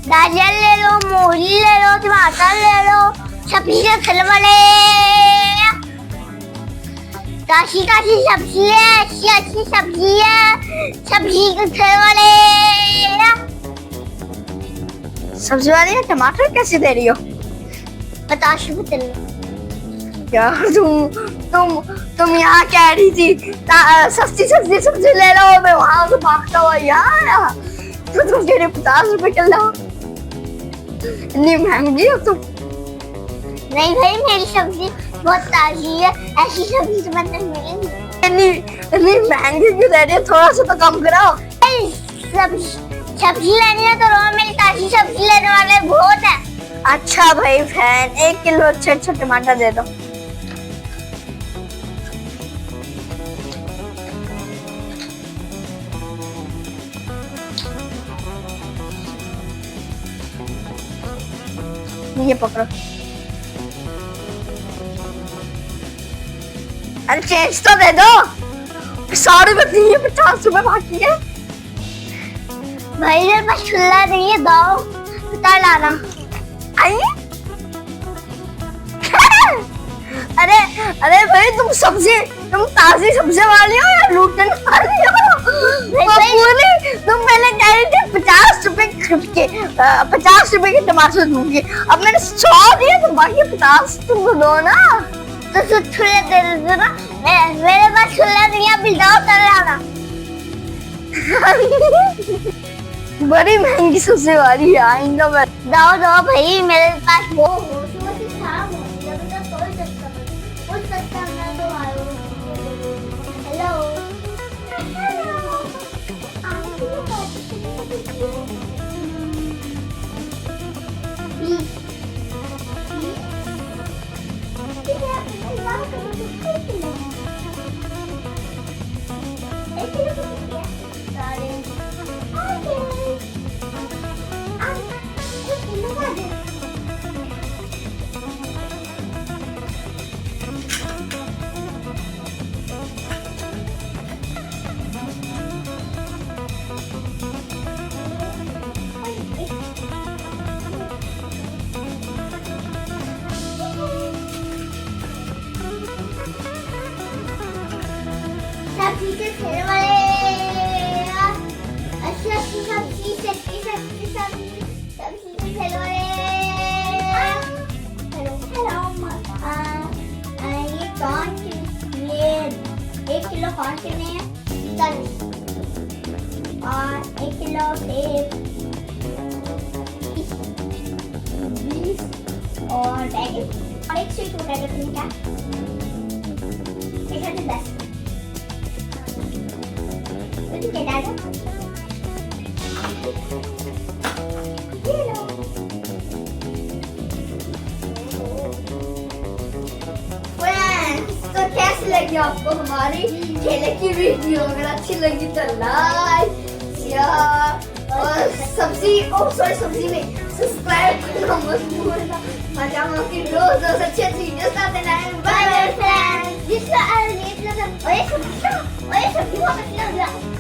गाजर ले लो, मूली ले लो, टमाटर ले लो, सब्जी के खिल वाले काशी काशी सब्जी है, अच्छी अच्छी सब्जी है, सब्जी के खिल वाले। सब्जी वाली है, टमाटर कैसे दे रही हो? 50 रुपए किलो। यार तुम यहाँ कह रही थी सस्ती सस्ती सब्जी ले लो, मैं वहां से भागता हुआ यार, तो तुम कह रहे 50 रुपए किलो, इतनी महंगी हो तुम। नहीं भाई, मेरी सब्जी बहुत ताजी है, ऐसी सब्जी तो मतलब मिलेगी। इतनी महंगी क्यों दे रही है? थोड़ा सा तो कम करो। सब्जी लेनी है तो रो, मेरी ताजी सब्जी लेने वाले बहुत है। अच्छा भाई फैन, 1 किलो अच्छे अच्छे टमाटर दे दो। ये पकड़ो। अरे चेंज तो दे दो, 100 रुपए दिए, 50 रुपए बाकी है। भाई मेरे पास खुला नहीं है, दाओ बता लाना। आइए। अरे भाई तुम ताजी सब्जी वाली हो या लूटने वाली हो? तुम पहले कह रही थी 50 रुपए के 50 रुपए के टमाटर दूंगी, अब मैंने 100 दिए तो बाकी 50 तुमको दो ना। तो छुले दे दो ना, मेरे पास खुला नहीं है, अभी दाओ कर लाना। बड़ी महंगी सब्जी वाली है, आएंगा मैं। दाओ दो भाई, मेरे पास वो सब्जी के खेल वाले, अच्छी अच्छी सब्जी, सब्जी सब्जी सब्जी सब्जी के खेल वाले। हेलो ये कौन ये 1 किलो कौन कितने हैं? 40 और 1 किलो सेब 20 और बैगन और 1 स्वीट पोटैटो कितने का? 10। Okay, Dada. Friends, तो कैसी लगी आपको हमारी ठेले की वीडियो? अगर अच्छी लगी तो लाइक, शेयर और सब्जी में सब्सक्राइब करना मत भूलना। मजा की रोज अच्छी अच्छी वीडियोस आते रहें। Bye bye friends. जिसका सब्जी बहुत अच्छी लग रहा है।